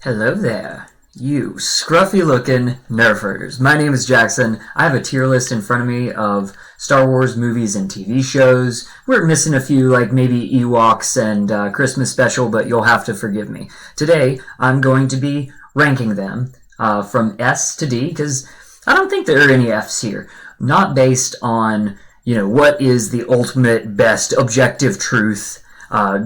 Hello there, you scruffy-looking nerf herders. My name is Jackson. I have a tier list in front of me of Star Wars movies and TV shows. We're missing a few, like maybe Ewoks and Christmas Special, but you'll have to forgive me. Today, I'm going to be ranking them from S to D, because I don't think there are any Fs here. Not based on, what is the ultimate best objective truth,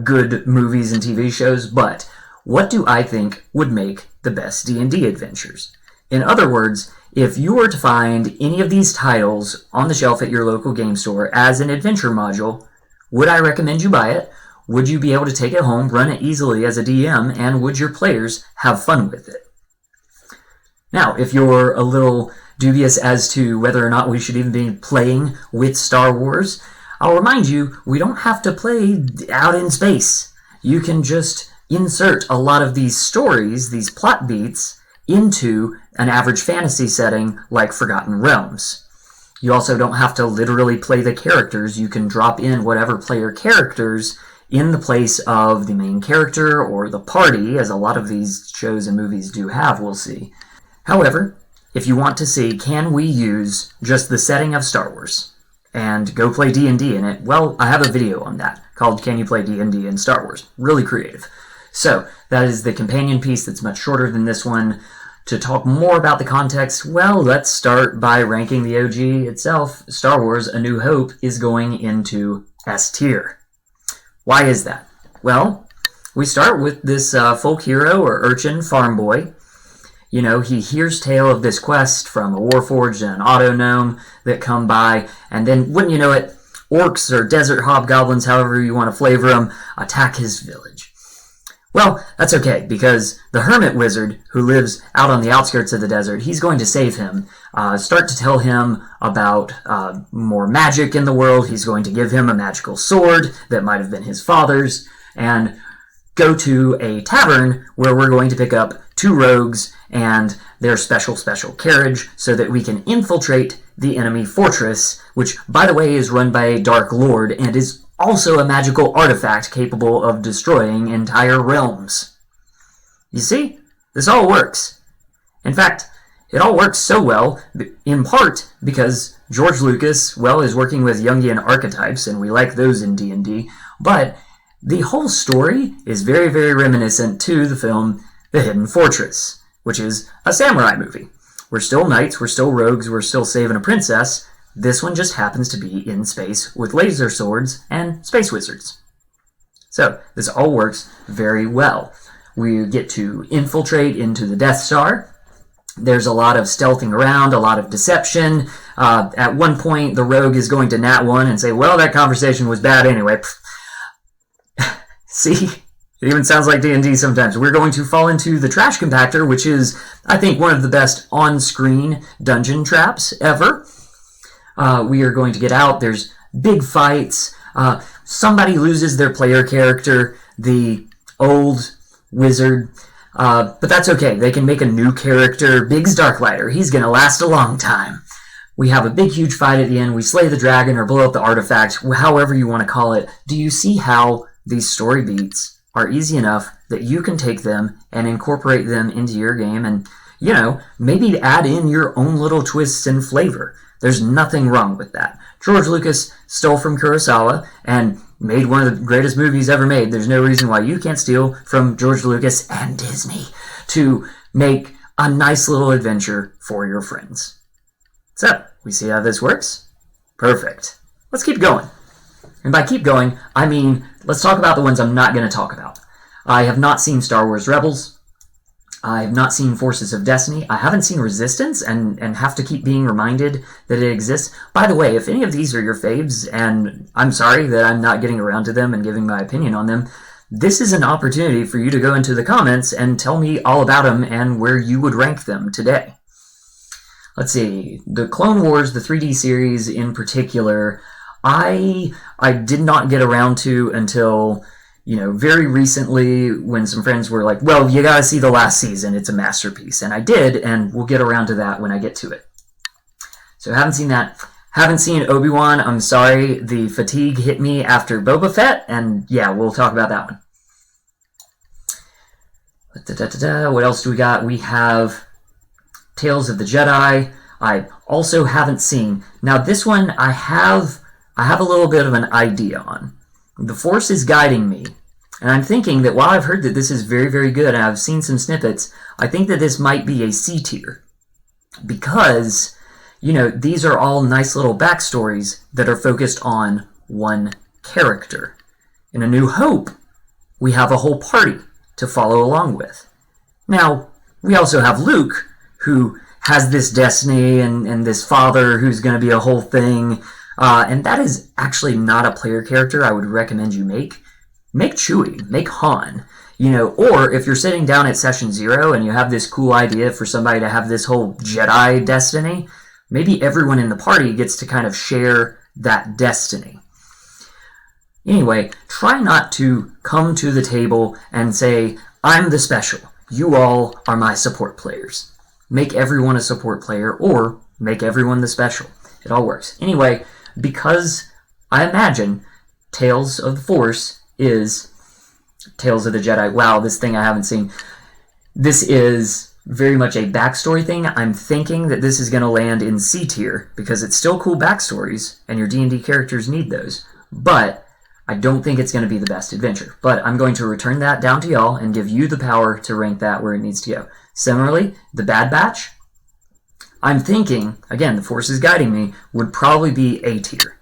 good movies and TV shows, but what do I think would make the best D&D adventures? In other words, if you were to find any of these titles on the shelf at your local game store as an adventure module, would I recommend you buy it? Would you be able to take it home, run it easily as a DM, and would your players have fun with it? Now, if you're a little dubious as to whether or not we should even be playing with Star Wars, I'll remind you, we don't have to play out in space. You can just insert a lot of these stories, these plot beats, into an average fantasy setting like Forgotten Realms. You also don't have to literally play the characters. You can drop in whatever player characters in the place of the main character or the party, as a lot of these shows and movies do have, we'll see. However, if you want to see, can we use just the setting of Star Wars and go play D&D in it, well, I have a video on that called Can You Play D&D in Star Wars? Really creative. So, that is the companion piece that's much shorter than this one. To talk more about the context, well, let's start by ranking the OG itself. Star Wars A New Hope is going into S tier. Why is that? Well, we start with this folk hero or urchin farm boy. He hears tale of this quest from a warforged and an auto-gnome that come by, and then, wouldn't you know it, orcs or desert hobgoblins, however you want to flavor them, attack his village. Well, that's okay, because the hermit wizard, who lives out on the outskirts of the desert, he's going to save him, start to tell him about more magic in the world. He's going to give him a magical sword that might have been his father's, and go to a tavern where we're going to pick up 2 rogues and their special carriage so that we can infiltrate the enemy fortress, which, by the way, is run by a Dark Lord and is also a magical artifact capable of destroying entire realms. You see? This all works. In fact, it all works so well, in part because George Lucas, is working with Jungian archetypes, and we like those in D&D, but the whole story is very, very reminiscent to the film The Hidden Fortress, which is a samurai movie. We're still knights, we're still rogues, we're still saving a princess. This one just happens to be in space with laser swords and space wizards. So, this all works very well. We get to infiltrate into the Death Star. There's a lot of stealthing around, a lot of deception. At one point, the rogue is going to nat 1 and say, well, that conversation was bad anyway. See? It even sounds like D&D sometimes. We're going to fall into the trash compactor, which is, I think, one of the best on-screen dungeon traps ever. We are going to get out. There's big fights. Somebody loses their player character, the old wizard. But that's okay. They can make a new character, Biggs Darklighter. He's going to last a long time. We have a big, huge fight at the end. We slay the dragon or blow up the artifact, however you want to call it. Do you see how these story beats are easy enough that you can take them and incorporate them into your game and, maybe add in your own little twists and flavor? There's nothing wrong with that. George Lucas stole from Kurosawa and made one of the greatest movies ever made. There's no reason why you can't steal from George Lucas and Disney to make a nice little adventure for your friends. So, we see how this works? Perfect. Let's keep going. And by keep going, I mean, let's talk about the ones I'm not going to talk about. I have not seen Star Wars Rebels. I have not seen Forces of Destiny. I haven't seen Resistance and have to keep being reminded that it exists. By the way, if any of these are your faves, and I'm sorry that I'm not getting around to them and giving my opinion on them, this is an opportunity for you to go into the comments and tell me all about them and where you would rank them today. Let's see. The Clone Wars, the 3D series in particular, I did not get around to until very recently when some friends were like, well, you gotta see the last season, it's a masterpiece. And I did, and we'll get around to that when I get to it. So haven't seen that. Haven't seen Obi-Wan, I'm sorry, the fatigue hit me after Boba Fett, and yeah, we'll talk about that one. What else do we got? We have Tales of the Jedi. I also haven't seen. Now this one I have a little bit of an idea on. The Force is guiding me, and I'm thinking that while I've heard that this is very, very good, and I've seen some snippets, I think that this might be a C tier. Because, these are all nice little backstories that are focused on one character. In A New Hope, we have a whole party to follow along with. Now, we also have Luke, who has this destiny and this father who's going to be a whole thing. And that is actually not a player character I would recommend you make. Make Chewie, make Han. Or if you're sitting down at session 0 and you have this cool idea for somebody to have this whole Jedi destiny, maybe everyone in the party gets to kind of share that destiny. Anyway, try not to come to the table and say, I'm the special. You all are my support players. Make everyone a support player or make everyone the special. It all works. Anyway, because I imagine Tales of the Force is Tales of the Jedi. Wow, this thing I haven't seen. This is very much a backstory thing. I'm thinking that this is going to land in C tier because it's still cool backstories and your D&D characters need those. But I don't think it's going to be the best adventure. But I'm going to return that down to y'all and give you the power to rank that where it needs to go. Similarly, the Bad Batch, I'm thinking, again, the Force is guiding me, would probably be A tier.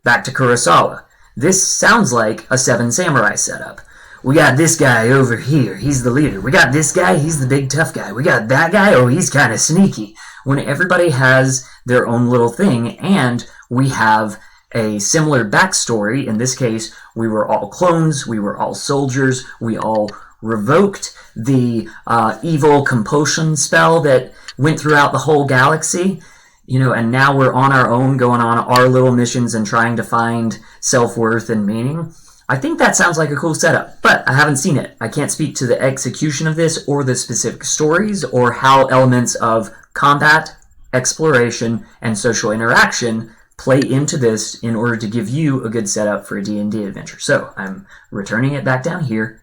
Back to Kurosawa. This sounds like a Seven Samurai setup. We got this guy over here, he's the leader. We got this guy, he's the big tough guy. We got that guy, oh, he's kind of sneaky. When everybody has their own little thing, and we have a similar backstory. In this case, we were all clones, we were all soldiers, we all revoked the evil compulsion spell that went throughout the whole galaxy, and now we're on our own, going on our little missions and trying to find self-worth and meaning. I think that sounds like a cool setup, but I haven't seen it. I can't speak to the execution of this or the specific stories or how elements of combat, exploration, and social interaction play into this in order to give you a good setup for a D&D adventure. So I'm returning it back down here.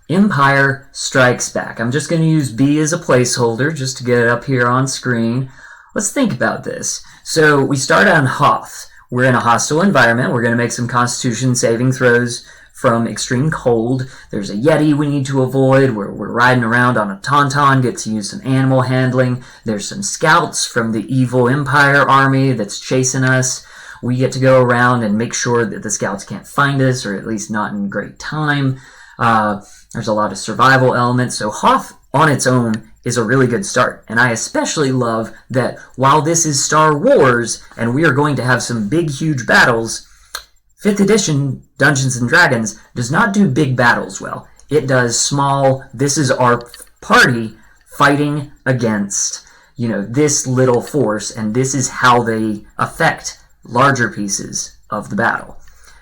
Empire Strikes Back. I'm just going to use B as a placeholder just to get it up here on screen. Let's think about this. So we start on Hoth. We're in a hostile environment. We're going to make some Constitution saving throws from extreme cold. There's a Yeti we need to avoid. We're riding around on a Tauntaun, get to use some animal handling. There's some scouts from the evil Empire army that's chasing us. We get to go around and make sure that the scouts can't find us, or at least not in great time. There's a lot of survival elements. So Hoth on its own is a really good start. And I especially love that while this is Star Wars and we are going to have some big, huge battles, 5th edition Dungeons & Dragons does not do big battles well. It does small, this is our party fighting against, this little force, and this is how they affect larger pieces of the battle.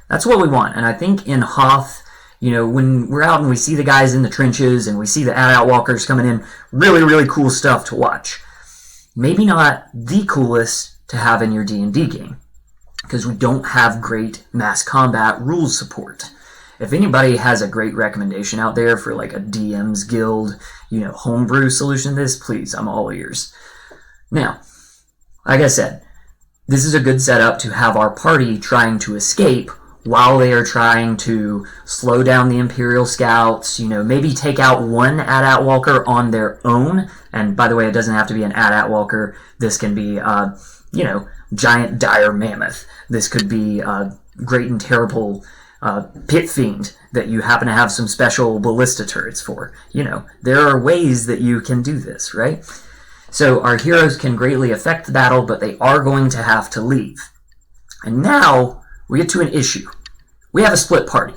That's what we want. And I think in Hoth, when we're out and we see the guys in the trenches and we see the AT-AT walkers coming in, really, really cool stuff to watch. Maybe not the coolest to have in your D&D game, because we don't have great mass combat rules support. If anybody has a great recommendation out there for like a DM's Guild, homebrew solution to this, please, I'm all ears. Now, like I said, this is a good setup to have our party trying to escape while they are trying to slow down the Imperial scouts, maybe take out one AT-AT walker on their own. And by the way, it doesn't have to be an AT-AT walker. This can be, giant dire mammoth. This could be a great and terrible pit fiend that you happen to have some special ballista turrets for. There are ways that you can do this, right? So our heroes can greatly affect the battle, but they are going to have to leave. And now we get to an issue. We have a split party.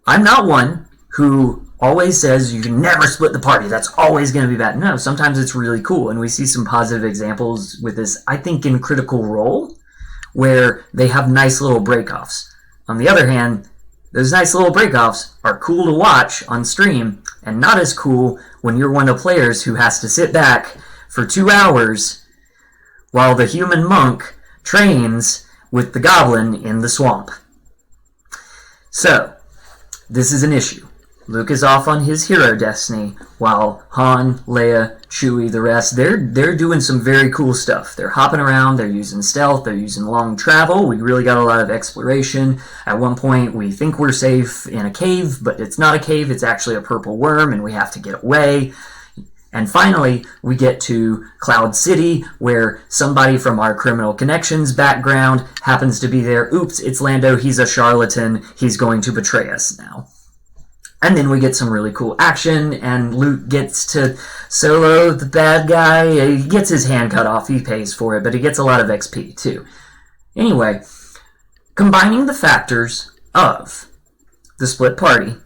I'm not one who always says you can never split the party. That's always going to be bad. No, sometimes it's really cool. And we see some positive examples with this, I think, in Critical Role, where they have nice little breakoffs. On the other hand, those nice little breakoffs are cool to watch on stream and not as cool when you're one of the players who has to sit back for 2 hours while the human monk trains with the goblin in the swamp. So, this is an issue. Luke is off on his hero destiny, while Han, Leia, Chewie, the rest, they're doing some very cool stuff. They're hopping around, they're using stealth, they're using long travel. We really got a lot of exploration. At one point, we think we're safe in a cave, but it's not a cave, it's actually a purple worm, and we have to get away. And finally, we get to Cloud City, where somebody from our Criminal Connections background happens to be there. Oops, it's Lando, he's a charlatan, he's going to betray us now. And then we get some really cool action, and Luke gets to solo the bad guy. He gets his hand cut off, he pays for it, but he gets a lot of XP too. Anyway, combining the factors of the split party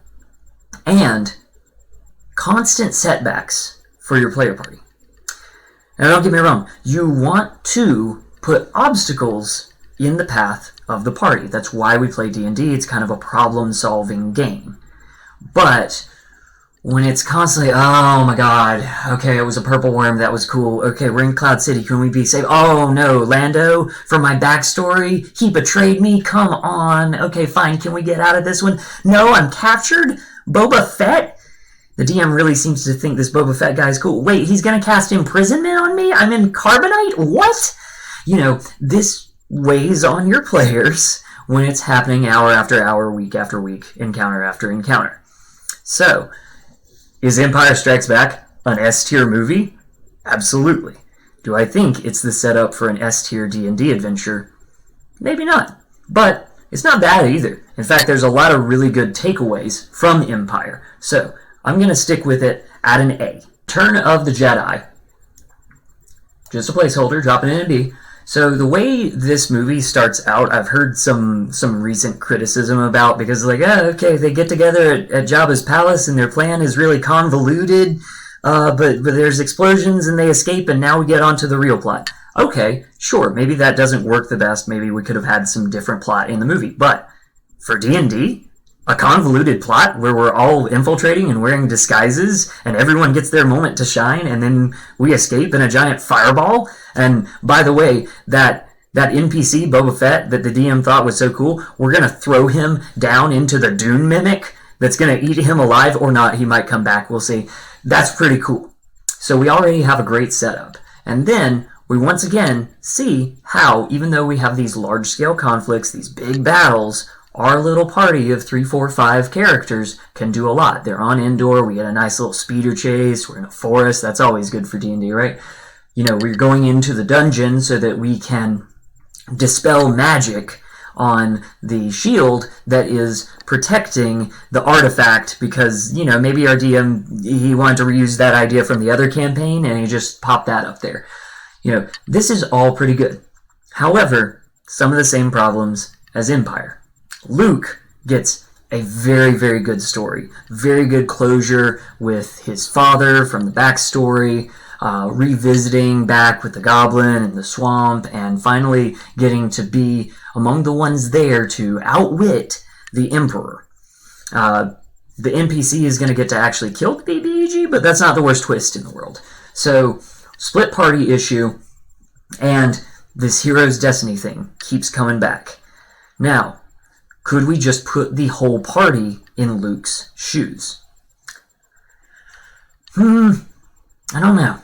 and constant setbacks for your player party. Now don't get me wrong, you want to put obstacles in the path of the party. That's why we play D&D. It's kind of a problem-solving game. But when it's constantly, oh my god, okay, it was a purple worm, that was cool, okay, we're in Cloud City, can we be safe? Oh no, Lando, for my backstory, he betrayed me, come on, okay, fine, can we get out of this one? No, I'm captured? Boba Fett? The DM really seems to think this Boba Fett guy's cool. Wait, he's gonna cast imprisonment on me? I'm in carbonite? What? You know, this weighs on your players when it's happening hour after hour, week after week, encounter after encounter. So, is Empire Strikes Back an S-tier movie? Absolutely. Do I think it's the setup for an S-tier D&D adventure? Maybe not. But it's not bad either. In fact, there's a lot of really good takeaways from Empire. So, I'm going to stick with it at an A. Turn of the Jedi. Just a placeholder, dropping in a B. So the way this movie starts out, I've heard some recent criticism about, because like, okay, they get together at Jabba's palace and their plan is really convoluted, but there's explosions and they escape and now we get onto the real plot. Okay, sure, maybe that doesn't work the best, maybe we could have had some different plot in the movie, but for D&D, a convoluted plot where we're all infiltrating and wearing disguises and everyone gets their moment to shine and then we escape in a giant fireball. And by the way, that NPC, Boba Fett, that the DM thought was so cool, we're going to throw him down into the Dune Mimic that's going to eat him alive or not. He might come back. We'll see. That's pretty cool. So we already have a great setup. And then we once again see how, even though we have these large-scale conflicts, these big battles, our little party of 3, 4, 5 characters can do a lot. They're on Andor, we get a nice little speeder chase, we're in a forest, that's always good for D&D, right? You know, we're going into the dungeon so that we can dispel magic on the shield that is protecting the artifact because, you know, maybe our DM, he wanted to reuse that idea from the other campaign and he just popped that up there. You know, this is all pretty good. However, some of the same problems as Empire. Luke gets a very, very good story. Very good closure with his father from the backstory, revisiting back with the goblin and the swamp, and finally getting to be among the ones there to outwit the Emperor. The NPC is going to get to actually kill the BB-8, but that's not the worst twist in the world. So, split party issue, and this hero's destiny thing keeps coming back. Now, could we just put the whole party in Luke's shoes? I don't know.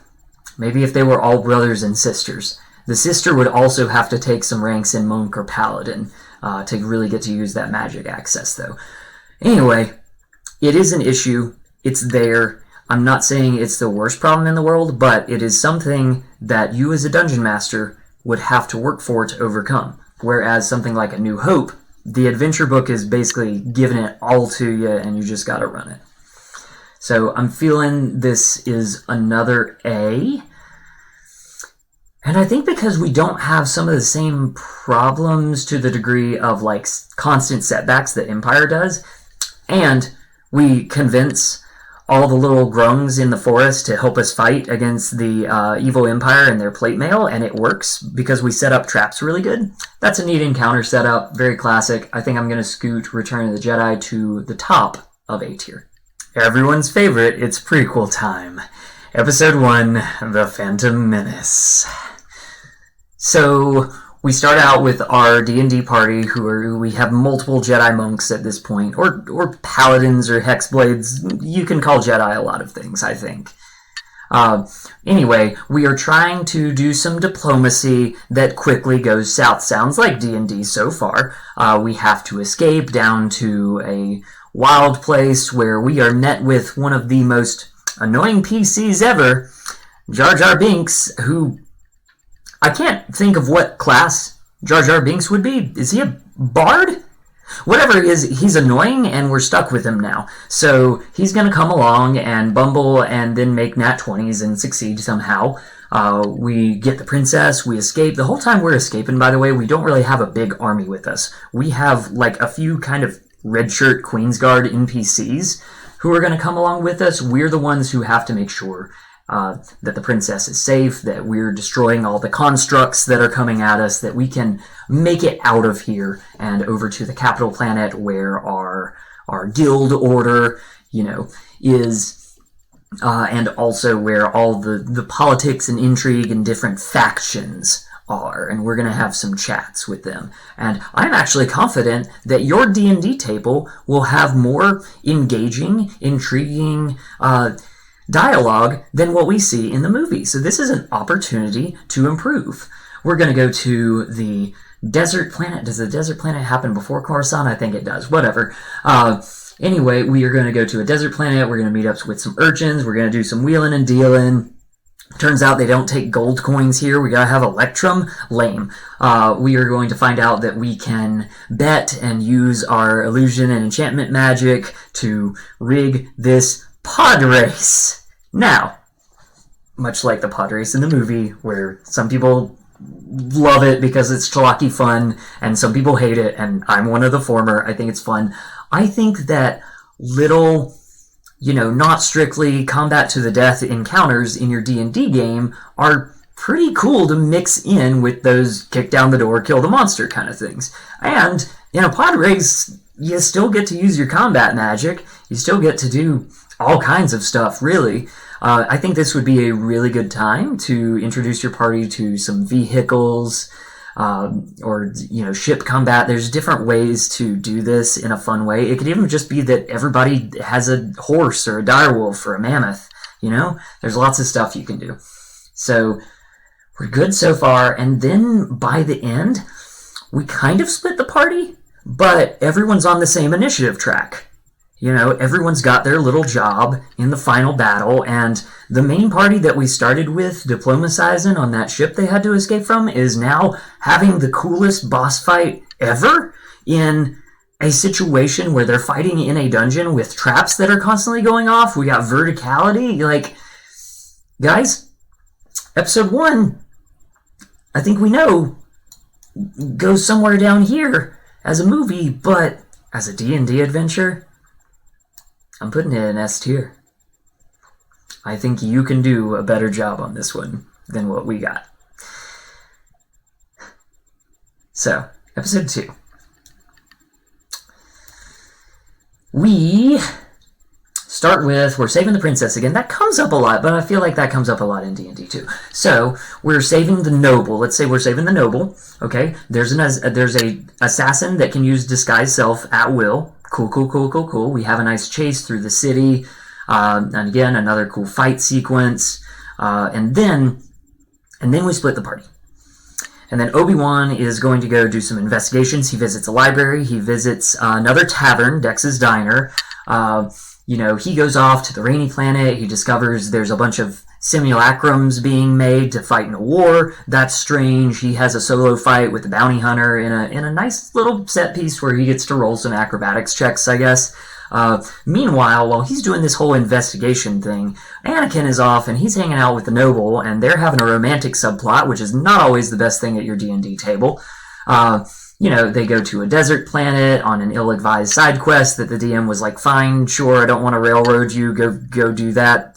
Maybe if they were all brothers and sisters. The sister would also have to take some ranks in Monk or Paladin to really get to use that magic access, though. Anyway, it is an issue. It's there. I'm not saying it's the worst problem in the world, but it is something that you as a dungeon master would have to work for to overcome. Whereas something like A New Hope, the adventure book is basically giving it all to you and you just gotta run it. So I'm feeling this is another A. And I think because we don't have some of the same problems to the degree of like constant setbacks that Empire does, and we convince all the little grungs in the forest to help us fight against the evil Empire and their plate mail, and it works because we set up traps really good. That's a neat encounter setup, very classic. I think I'm going to scoot Return of the Jedi to the top of A tier. Everyone's favorite, it's prequel time. Episode 1, The Phantom Menace. So, we start out with our D&D party, we have multiple Jedi monks at this point, or paladins or hexblades. You can call Jedi a lot of things, I think. Anyway, we are trying to do some diplomacy that quickly goes south. Sounds like D&D so far. We have to escape down to a wild place where we are met with one of the most annoying PCs ever, Jar Jar Binks, who I can't think of what class Jar Jar Binks would be. Is he a bard? Whatever it is, he's annoying, and we're stuck with him now. So he's going to come along and bumble and then make nat 20s and succeed somehow. We get the princess, we escape. The whole time we're escaping, by the way, we don't really have a big army with us. We have like a few kind of red shirt Queensguard NPCs who are going to come along with us. We're the ones who have to make sure that the princess is safe, that we're destroying all the constructs that are coming at us, that we can make it out of here and over to the capital planet where our guild order, is, and also where all the politics and intrigue and different factions are, and we're going to have some chats with them. And I'm actually confident that your D&D table will have more engaging, intriguing dialogue than what we see in the movie. So this is an opportunity to improve. We're going to go to the desert planet. Does the desert planet happen before Coruscant? I think it does. Whatever. Anyway, we are going to go to a desert planet. We're going to meet up with some urchins. We're going to do some wheeling and dealing. Turns out they don't take gold coins here. We gotta have Electrum. Lame. We are going to find out that we can bet and use our illusion and enchantment magic to rig this pod race. Now, much like the pod race in the movie, where some people love it because it's schlocky fun, and some people hate it, and I'm one of the former. I think it's fun. I think that little, not strictly combat to the death encounters in your D&D game are pretty cool to mix in with those kick down the door, kill the monster kind of things. And in a pod race, you still get to use your combat magic. You still get to do all kinds of stuff, really. I think this would be a really good time to introduce your party to some vehicles, or ship combat. There's different ways to do this in a fun way. It could even just be that everybody has a horse or a direwolf or a mammoth. There's lots of stuff you can do. So we're good so far. And then by the end, we kind of split the party, but everyone's on the same initiative track. Everyone's got their little job in the final battle, and the main party that we started with diplomatizing on that ship they had to escape from is now having the coolest boss fight ever in a situation where they're fighting in a dungeon with traps that are constantly going off. We got verticality. Guys, episode 1, I think we know, goes somewhere down here as a movie, but as a D&D adventure, I'm putting it in S tier. I think you can do a better job on this one than what we got. So, episode 2. We start with, we're saving the princess again. That comes up a lot, but I feel like that comes up a lot in D&D too. So, we're saving the noble. Let's say we're saving the noble. Okay, there's a assassin that can use disguise self at will. Cool. We have a nice chase through the city. And again, another cool fight sequence. And then we split the party. And then Obi-Wan is going to go do some investigations. He visits a library. He visits another tavern, Dex's Diner. He goes off to the rainy planet. He discovers there's a bunch of simulacrums being made to fight in a war. That's strange. He has a solo fight with the bounty hunter in a nice little set piece where he gets to roll some acrobatics checks, I guess. Meanwhile, while he's doing this whole investigation thing, Anakin is off and he's hanging out with the noble, and they're having a romantic subplot, which is not always the best thing at your D&D table. They go to a desert planet on an ill-advised side quest that the DM was like, fine, sure, I don't want to railroad you, go do that.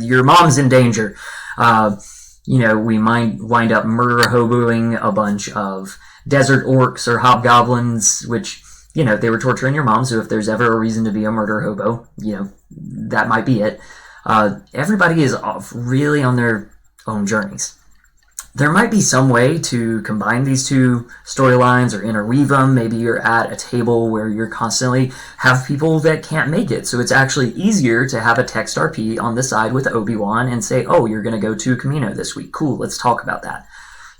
Your mom's in danger. We wind up murder hoboing a bunch of desert orcs or hobgoblins, which, they were torturing your mom, so if there's ever a reason to be a murder hobo, that might be it. Everybody is off really on their own journeys. There might be some way to combine these two storylines or interweave them. Maybe you're at a table where you're constantly have people that can't make it. So it's actually easier to have a text RP on the side with Obi-Wan and say, oh, you're going to go to Camino this week. Cool, let's talk about that.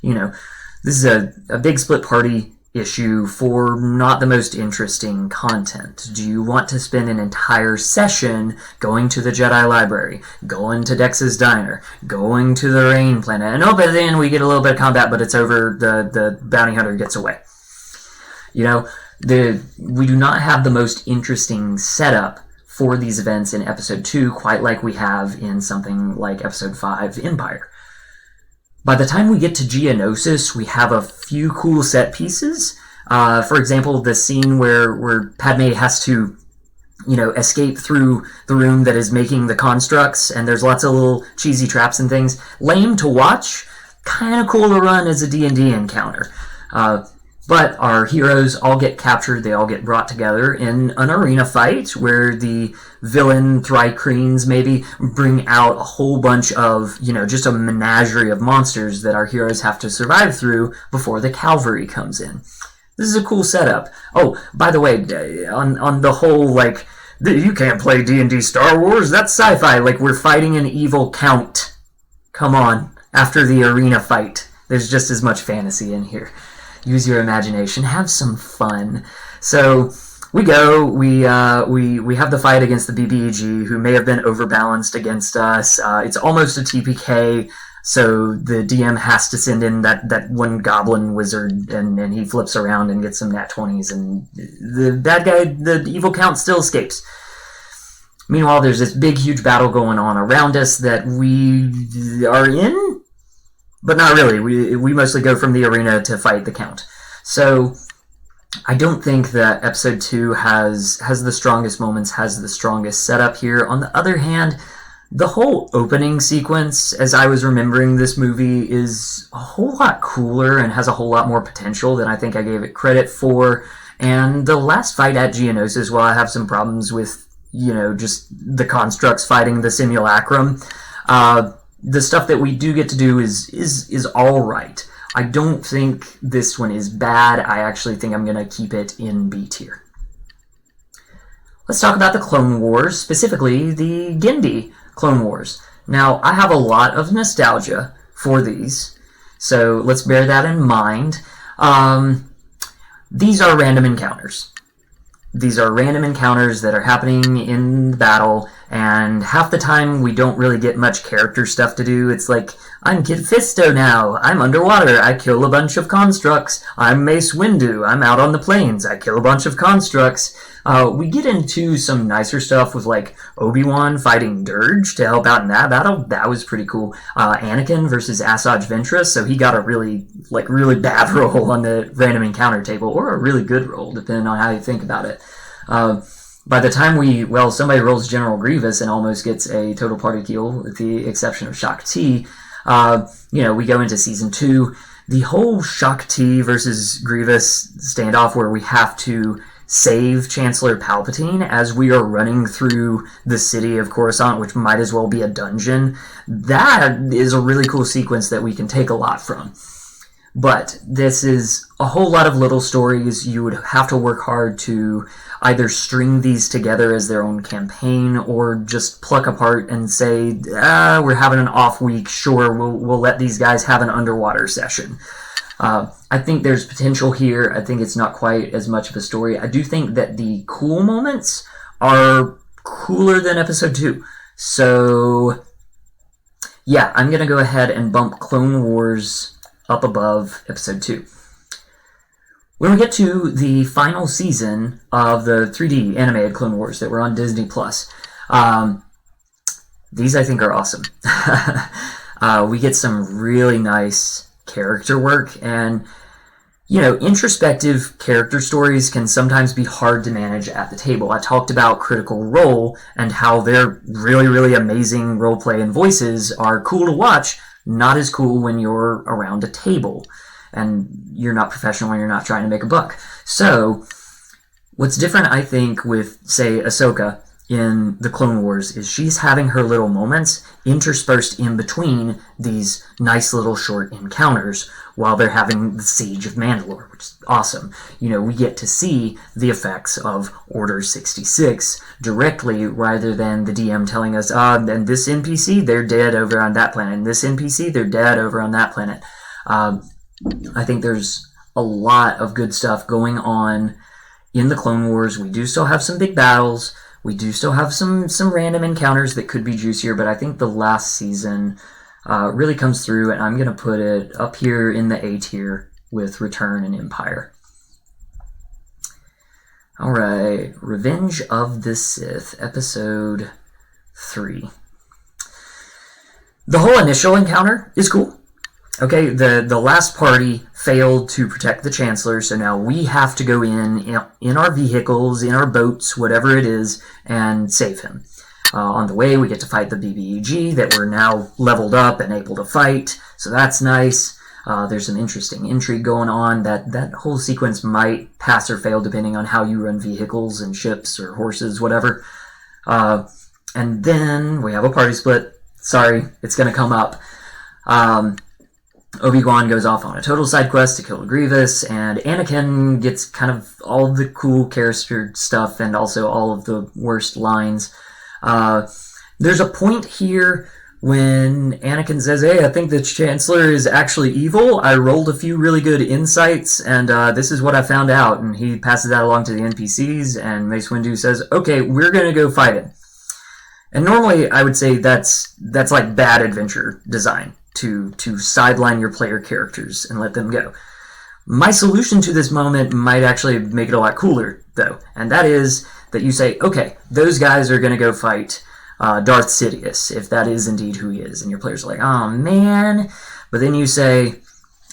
This is a big split party issue for not the most interesting content. Do you want to spend an entire session going to the Jedi Library, going to Dex's Diner, going to the Rain Planet, and but then we get a little bit of combat, but it's over, the bounty hunter gets away. We do not have the most interesting setup for these events in Episode 2, quite like we have in something like Episode 5, Empire. By the time we get to Geonosis, we have a few cool set pieces. For example, the scene where Padme has to, escape through the room that is making the constructs, and there's lots of little cheesy traps and things. Lame to watch, kind of cool to run as a D&D encounter. But our heroes all get captured, they all get brought together in an arena fight where the villain Thrycreens maybe bring out a whole bunch of, just a menagerie of monsters that our heroes have to survive through before the cavalry comes in. This is a cool setup. Oh, by the way, on the whole, you can't play D&D Star Wars, that's sci-fi, we're fighting an evil count. Come on, after the arena fight. There's just as much fantasy in here. Use your imagination, have some fun. So we go, we have the fight against the BBEG, who may have been overbalanced against us. It's almost a TPK, so the DM has to send in that one goblin wizard, and he flips around and gets some nat 20s, and the bad guy, the evil count, still escapes. Meanwhile, there's this big, huge battle going on around us that we are in, but not really. We mostly go from the arena to fight the Count. So I don't think that Episode 2 has the strongest moments, has the strongest setup here. On the other hand, the whole opening sequence, as I was remembering this movie, is a whole lot cooler and has a whole lot more potential than I think I gave it credit for. And the last fight at Geonosis, while I have some problems with, just the constructs fighting the simulacrum, the stuff that we do get to do is all right. I don't think this one is bad. I actually think I'm going to keep it in B tier. Let's talk about the Clone Wars, specifically the Gendy Clone Wars. Now, I have a lot of nostalgia for these, so let's bear that in mind. These are random encounters. These are random encounters that are happening in the battle, and half the time we don't really get much character stuff to do. It's like, I'm Kit Fisto now, I'm underwater, I kill a bunch of constructs, I'm Mace Windu, I'm out on the plains, I kill a bunch of constructs. We get into some nicer stuff with Obi-Wan fighting Dirge to help out in that battle. That was pretty cool. Anakin versus Asajj Ventress, so he got a really bad roll on the random encounter table, or a really good roll, depending on how you think about it. By the time somebody rolls General Grievous and almost gets a total party kill, with the exception of Shaak Ti. We go into Season 2. The whole Shaak Ti versus Grievous standoff where we have to save Chancellor Palpatine as we are running through the city of Coruscant, which might as well be a dungeon. That is a really cool sequence that we can take a lot from. But this is a whole lot of little stories. You would have to work hard to either string these together as their own campaign, or just pluck apart and say, we're having an off week, sure, we'll let these guys have an underwater session. I think there's potential here. I think it's not quite as much of a story. I do think that the cool moments are cooler than Episode 2. So, yeah, I'm going to go ahead and bump Clone Wars up above Episode 2. When we get to the final season of the 3D animated Clone Wars that were on Disney+, these I think are awesome. We get some really nice character work, and introspective character stories can sometimes be hard to manage at the table. I talked about Critical Role and how their really amazing roleplay and voices are cool to watch, not as cool when you're around a table and you're not professional and you're not trying to make a buck. So what's different, I think, with, say, Ahsoka in the Clone Wars is she's having her little moments interspersed in between these nice little short encounters while they're having the Siege of Mandalore, which is awesome. We get to see the effects of Order 66 directly rather than the DM telling us, and this NPC, they're dead over on that planet, and this NPC, they're dead over on that planet. I think there's a lot of good stuff going on in the Clone Wars. We do still have some big battles. We do still have some random encounters that could be juicier, but I think the last season really comes through, and I'm going to put it up here in the A tier with Return and Empire. Alright, Revenge of the Sith, Episode 3. The whole initial encounter is cool. Okay, the last party failed to protect the Chancellor, so now we have to go in our vehicles, in our boats, whatever it is, and save him. On the way, we get to fight the BBEG that we're now leveled up and able to fight, so that's nice. There's some interesting intrigue going on. That whole sequence might pass or fail depending on how you run vehicles and ships or horses, whatever. And then we have a party split. Sorry, it's going to come up. Obi-Wan goes off on a total side quest to kill Grievous, and Anakin gets kind of all the cool character stuff and also all of the worst lines. There's a point here when Anakin says, hey, I think the Chancellor is actually evil. I rolled a few really good insights, and this is what I found out. And he passes that along to the NPCs, and Mace Windu says, okay, we're going to go fight him. And normally I would say that's like bad adventure design, to sideline your player characters and let them go. My solution to this moment might actually make it a lot cooler, though, and that is that you say, okay, those guys are going to go fight Darth Sidious, if that is indeed who he is, and your players are like, oh man, but then you say,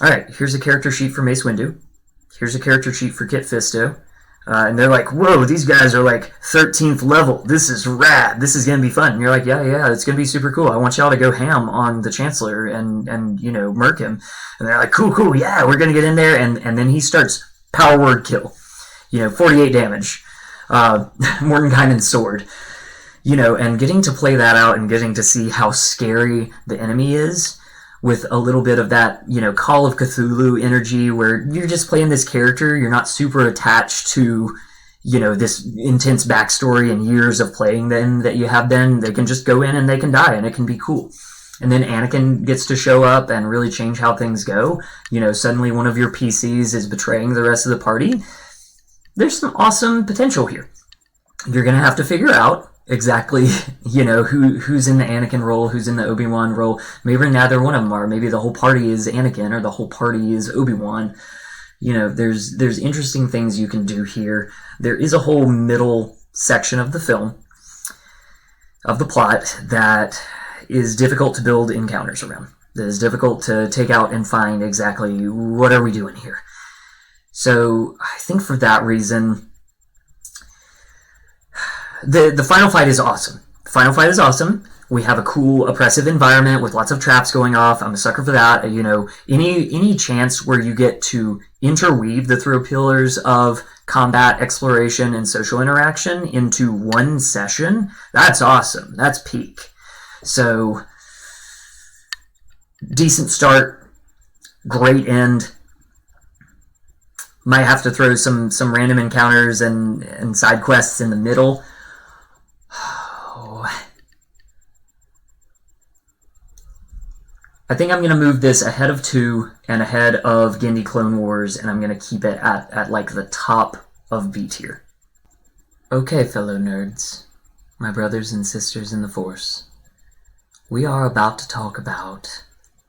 alright, here's a character sheet for Mace Windu, here's a character sheet for Kit Fisto, and they're like, whoa, these guys are like 13th level. This is rad. This is going to be fun. And you're like, yeah, it's going to be super cool. I want y'all to go ham on the Chancellor and murk him. And they're like, cool, yeah, we're going to get in there. And then he starts power word kill. 48 damage. Mordenkainen's sword. And getting to play that out and getting to see how scary the enemy is with a little bit of that, Call of Cthulhu energy where you're just playing this character, you're not super attached to, this intense backstory and years of playing them that you have been. They can just go in and they can die and it can be cool. And then Anakin gets to show up and really change how things go. Suddenly one of your PCs is betraying the rest of the party. There's some awesome potential here. You're going to have to figure out exactly, who's in the Anakin role, who's in the Obi-Wan role. Maybe neither one of them are. Maybe the whole party is Anakin or the whole party is Obi-Wan. There's interesting things you can do here. There is a whole middle section of the film, of the plot, that is difficult to build encounters around. That is difficult to take out and find exactly what are we doing here. So I think for that reason, the final fight is awesome. The final fight is awesome. We have a cool, oppressive environment with lots of traps going off. I'm a sucker for that. Any chance where you get to interweave the throw pillars of combat, exploration, and social interaction into one session, that's awesome. That's peak. So, decent start, great end. Might have to throw some random encounters and side quests in the middle. I think I'm going to move this ahead of 2 and ahead of Gendy Clone Wars, and I'm going to keep it at like the top of B tier. Okay, fellow nerds, my brothers and sisters in the Force, we are about to talk about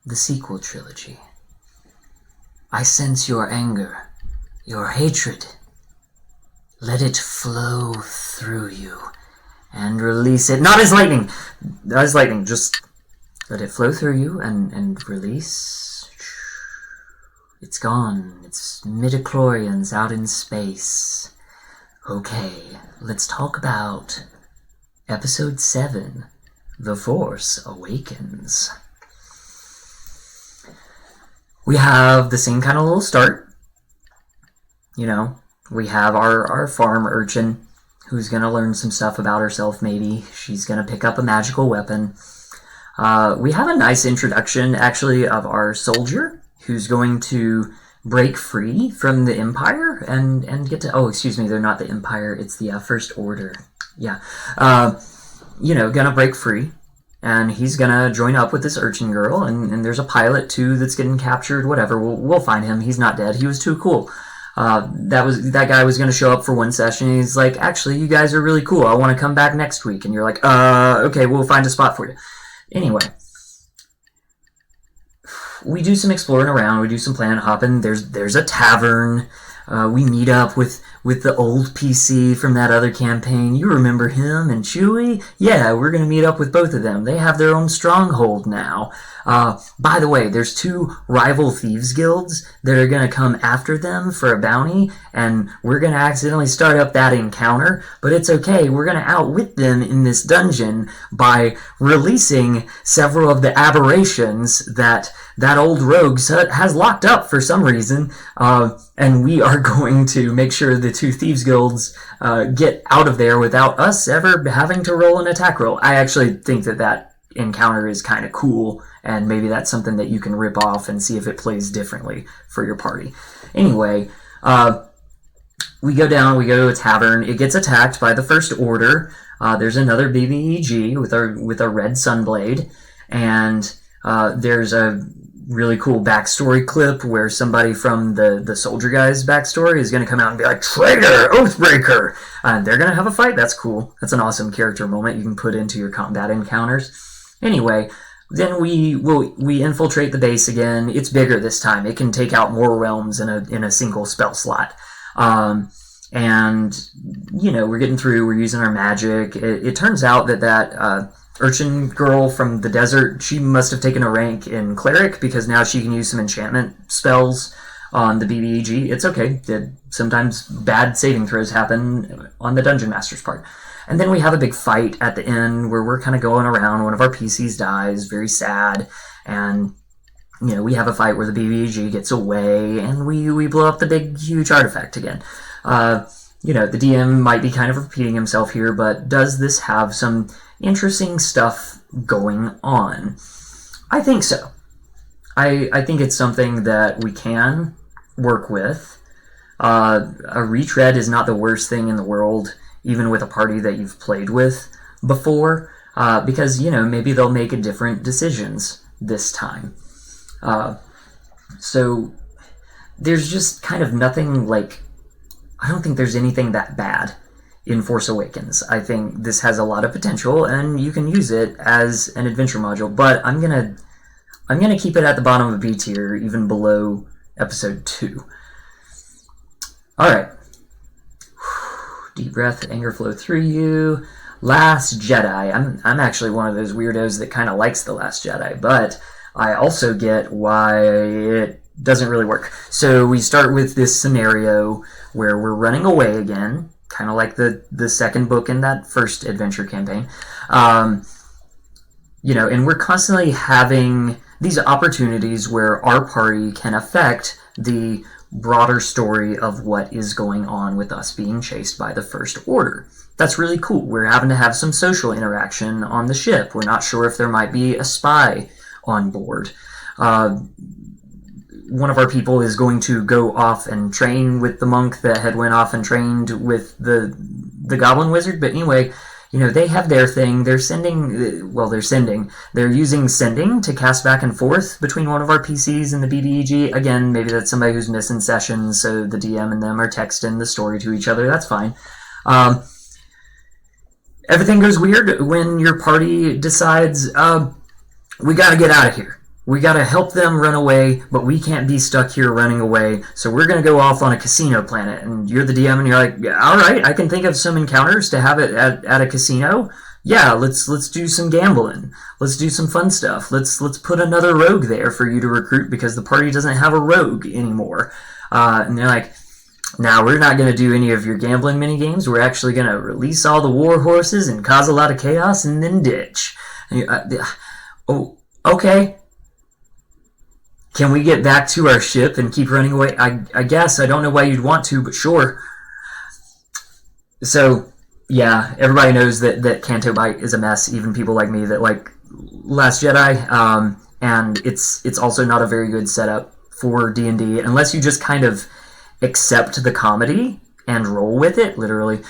the sequel trilogy. I sense your anger, your hatred. Let it flow through you and release it. Not as lightning! Not as lightning, just let it flow through you and release. It's gone. It's midichlorians out in space. Okay, let's talk about Episode 7, The Force Awakens. We have the same kind of little start. We have our farm urchin who's going to learn some stuff about herself, maybe. She's going to pick up a magical weapon. We have a nice introduction, actually, of our soldier, who's going to break free from the Empire and get to... Oh, excuse me, they're not the Empire, it's the First Order. Yeah. Gonna break free. And he's gonna join up with this urchin girl, and there's a pilot too that's getting captured. Whatever, we'll find him. He's not dead. He was too cool. That guy was gonna show up for one session. He's like, actually, you guys are really cool. I want to come back next week. And you're like, okay, we'll find a spot for you. Anyway, we do some exploring around. We do some planet hopping. There's a tavern. We meet up with the old PC from that other campaign. You remember him and Chewie? Yeah, we're going to meet up with both of them. They have their own stronghold now. By the way, there's 2 rival thieves guilds that are going to come after them for a bounty, and we're going to accidentally start up that encounter, but it's okay. We're going to outwit them in this dungeon by releasing several of the aberrations that old rogue has locked up for some reason, and we are going to make sure the 2 thieves guilds get out of there without us ever having to roll an attack roll. I actually think that encounter is kind of cool, and maybe that's something that you can rip off and see if it plays differently for your party. Anyway, we go to a tavern. It gets attacked by the First Order. There's another BBEG with a red sunblade, and there's a really cool backstory clip where somebody from the soldier guy's backstory is going to come out and be like, traitor, oathbreaker, and they're going to have a fight. That's cool. That's an awesome character moment you can put into your combat encounters. Anyway, then we infiltrate the base again. It's bigger this time. It can take out more realms in a single spell slot. And we're getting through. We're using our magic. It turns out that urchin girl from the desert, she must have taken a rank in cleric, because now she can use some enchantment spells on the BBEG. It's okay. Sometimes bad saving throws happen on the dungeon master's part. And then we have a big fight at the end where we're kind of going around. One of our PCs dies, very sad. And, we have a fight where the BBG gets away, and we blow up the big, huge artifact again. The DM might be kind of repeating himself here, but does this have some interesting stuff going on? I think so. I think it's something that we can work with. A retread is not the worst thing in the world, even with a party that you've played with before, because, maybe they'll make different decisions this time. So there's just kind of nothing I don't think there's anything that bad in Froce Awakens. I think this has a lot of potential, and you can use it as an adventure module, but I'm gonna keep it at the bottom of B tier, even below episode 2. Alright. Deep breath, anger flow through you. Last Jedi. I'm actually one of those weirdos that kind of likes The Last Jedi, but I also get why it doesn't really work. So we start with this scenario where we're running away again, kind of like the second book in that first adventure campaign. And we're constantly having these opportunities where our party can affect the broader story of what is going on with us being chased by the First Order. That's really cool. We're having to have some social interaction on the ship. We're not sure if there might be a spy on board. One of our people is going to go off and train with the monk that had went off and trained with the goblin wizard. But anyway, they have their thing. They're using sending to cast back and forth between one of our PCs and the BBEG. Again, maybe that's somebody who's missing sessions, so the DM and them are texting the story to each other. That's fine. Everything goes weird when your party decides, we gotta get out of here. We gotta help them run away, but we can't be stuck here running away, so we're gonna go off on a casino planet. And you're the DM, and you're like, yeah, all right, I can think of some encounters to have it at a casino. Yeah, let's do some gambling. Let's do some fun stuff. Let's put another rogue there for you to recruit, because the party doesn't have a rogue anymore. And they're like, now we're not gonna do any of your gambling mini games. We're actually gonna release all the war horses and cause a lot of chaos and then ditch. And oh, okay. Can we get back to our ship and keep running away? I guess. I don't know why you'd want to, but sure. So Yeah, everybody knows that Canto Bight is a mess, even people like me that like Last Jedi, and it's also not a very good setup for D&D unless you just kind of accept the comedy and roll with it, literally.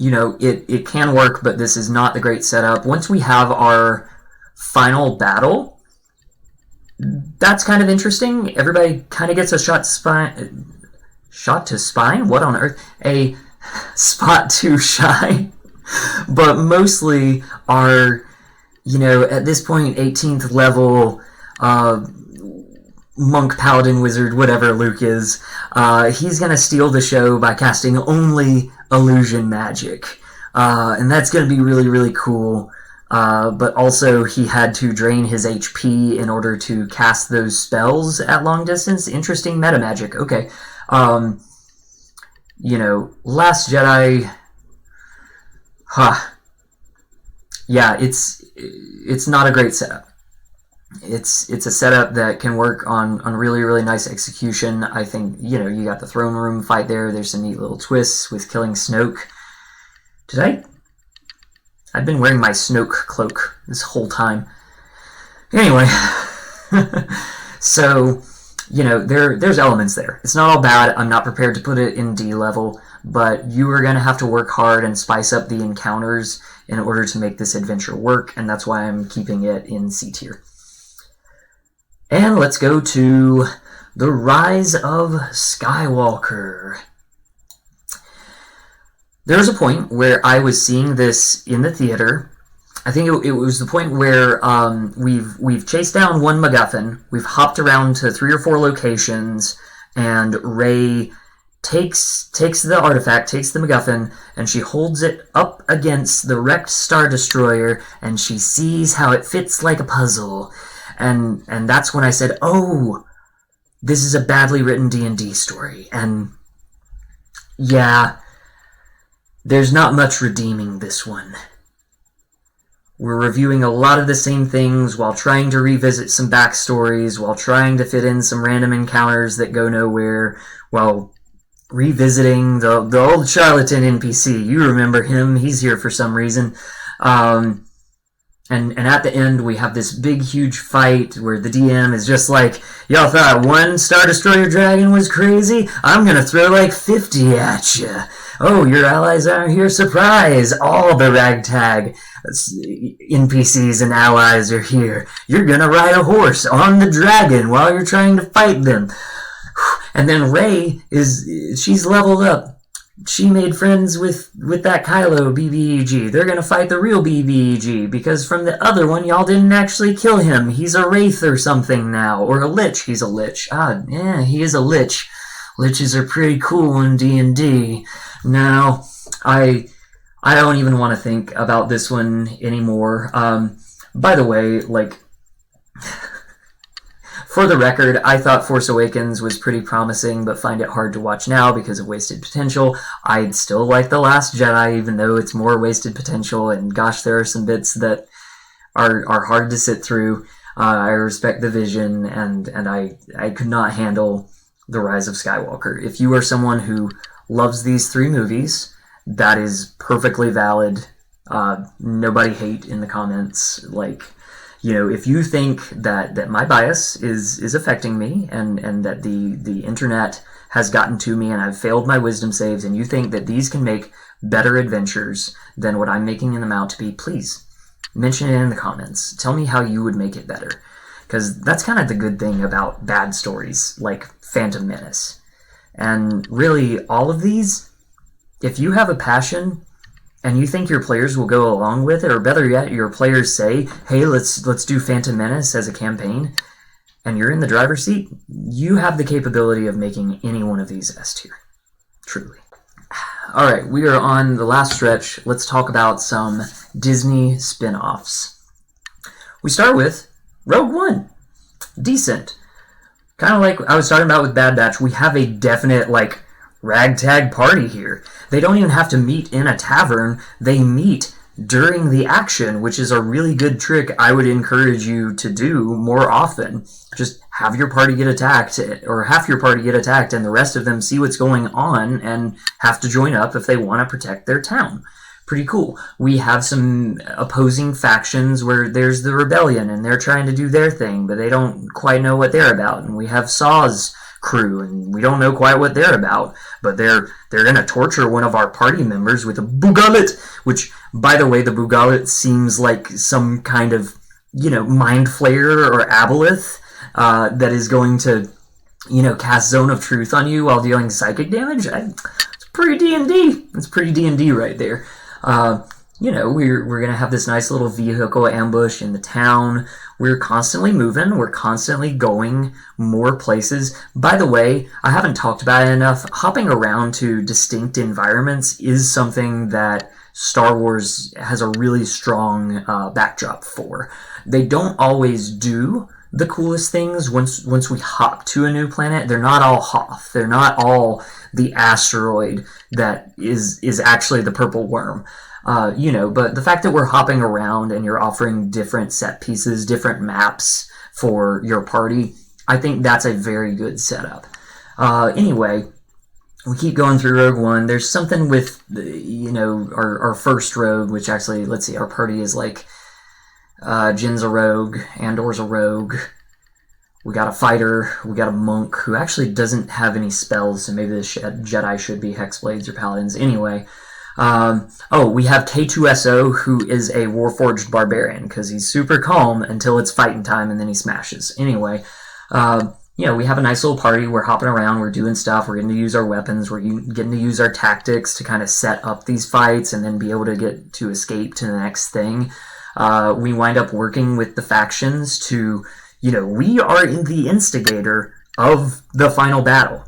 It can work, but this is not the great setup. Once we have our final battle, that's kind of interesting. Everybody kind of gets a shot to spine? What on earth? A spot to shine. But mostly our, at this point, 18th level monk, paladin, wizard, whatever Luke is, he's going to steal the show by casting only illusion magic. And that's going to be really, really cool. But also he had to drain his HP in order to cast those spells at long distance. Interesting meta magic. Okay. Last Jedi, yeah, it's not a great setup. It's a setup that can work on really, really nice execution. I think, you got the throne room fight there. There's some neat little twists with killing Snoke. I've been wearing my Snoke cloak this whole time. Anyway, so, there's elements there. It's not all bad. I'm not prepared to put it in D level, but you are going to have to work hard and spice up the encounters in order to make this adventure work, and that's why I'm keeping it in C tier. And let's go to The Rise of Skywalker. There's a point where I was seeing this in the theater. I think it was the point where we've chased down one MacGuffin, we've hopped around to 3 or 4 locations, and Rey takes the artifact, takes the MacGuffin, and she holds it up against the wrecked Star Destroyer, and she sees how it fits like a puzzle. And that's when I said, oh, this is a badly written D&D story. And yeah, there's not much redeeming this one. We're reviewing a lot of the same things while trying to revisit some backstories, while trying to fit in some random encounters that go nowhere, while revisiting the old charlatan NPC. You remember him, he's here for some reason. And at the end, we have this big, huge fight where the DM is just like, y'all thought one Star Destroyer dragon was crazy? I'm gonna throw like 50 at you. Oh, your allies aren't here, surprise! All the ragtag NPCs and allies are here. You're gonna ride a horse on the dragon while you're trying to fight them. And then Rey she's leveled up. She made friends with that Kylo BBEG. They're gonna fight the real BBEG, because from the other one, y'all didn't actually kill him. He's a Wraith or something now. Or a Lich. He's a Lich. He is a Lich. Liches are pretty cool in D&D. No, I don't even want to think about this one anymore. By the way, for the record, I thought Force Awakens was pretty promising, but find it hard to watch now because of wasted potential. I'd still like The Last Jedi, even though it's more wasted potential, and gosh, there are some bits that are hard to sit through. I respect the vision, and I could not handle The Rise of Skywalker. If you are someone who loves these 3 movies, that is perfectly valid. Nobody hate in the comments. If you think that my bias is affecting me and that the internet has gotten to me and I've failed my wisdom saves, and you think that these can make better adventures than what I'm making them out to be, please mention it in the comments. Tell me how you would make it better. Because that's kind of the good thing about bad stories like Phantom Menace. And really, all of these, if you have a passion and you think your players will go along with it, or better yet, your players say, hey, let's do Phantom Menace as a campaign, and you're in the driver's seat, you have the capability of making any one of these S tier. Truly. Alright, we are on the last stretch. Let's talk about some Disney spin-offs. We start with Rogue One. Decent. Kind of like I was talking about with Bad Batch, we have a definite, ragtag party here. They don't even have to meet in a tavern. They meet during the action, which is a really good trick I would encourage you to do more often. Just have your party get attacked, or half your party get attacked, and the rest of them see what's going on and have to join up if they want to protect their town. Pretty cool. We have some opposing factions where there's the rebellion and they're trying to do their thing, but they don't quite know what they're about. And we have Saw's crew, and we don't know quite what they're about, but they're going to torture one of our party members with a Bugalit, which, by the way, the Bugalit seems like some kind of, mind flayer or aboleth that is going to, cast Zone of Truth on you while dealing psychic damage. It's pretty D&D. It's pretty D&D right there. We're going to have this nice little vehicle ambush in the town. We're constantly moving. We're constantly going more places. By the way, I haven't talked about it enough. Hopping around to distinct environments is something that Star Wars has a really strong backdrop for. They don't always do the coolest things once we hop to a new planet. They're not all Hoth. They're not all the asteroid that is actually the purple worm. But the fact that we're hopping around and you're offering different set pieces, different maps for your party, I think that's a very good setup. Anyway, we keep going through Rogue One. There's something with, our first rogue, which actually, let's see, our party is like, Jin's a rogue, Andor's a rogue. We got a fighter, we got a monk who actually doesn't have any spells, so maybe the Jedi should be Hexblades or Paladins. Anyway, we have K2SO, who is a Warforged Barbarian, because he's super calm until it's fighting time, and then he smashes. Anyway, we have a nice little party. We're hopping around, we're doing stuff, we're getting to use our weapons, we're getting to use our tactics to kind of set up these fights and then be able to get to escape to the next thing. We wind up working with the factions to... we are the instigator of the final battle.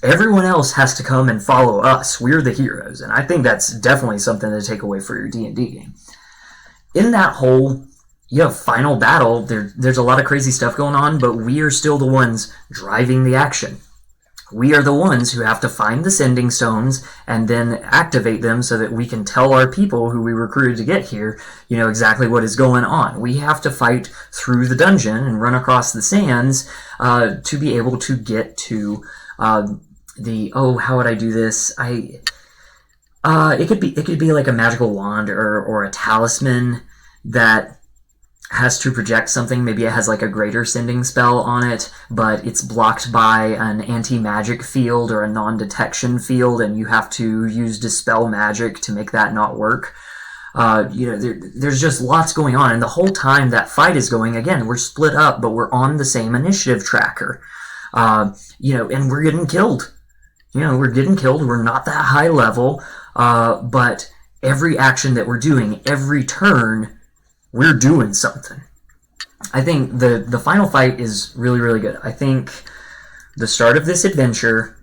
Everyone else has to come and follow us. We're the heroes, and I think that's definitely something to take away for your D&D game. In that whole, final battle, there's a lot of crazy stuff going on, but we are still the ones driving the action. We are the ones who have to find the sending stones and then activate them so that we can tell our people who we recruited to get here, exactly what is going on. We have to fight through the dungeon and run across the sands to be able to get to how would I do this? It could be like a magical wand or a talisman that has to project something. Maybe it has like a greater sending spell on it, but it's blocked by an anti-magic field or a non-detection field, and you have to use dispel magic to make that not work. There's just lots going on, and the whole time that fight is going, again, we're split up, but we're on the same initiative tracker. And we're getting killed. We're not that high level, but every action that we're doing, every turn, we're doing something. I think the final fight is really, really good. I think the start of this adventure,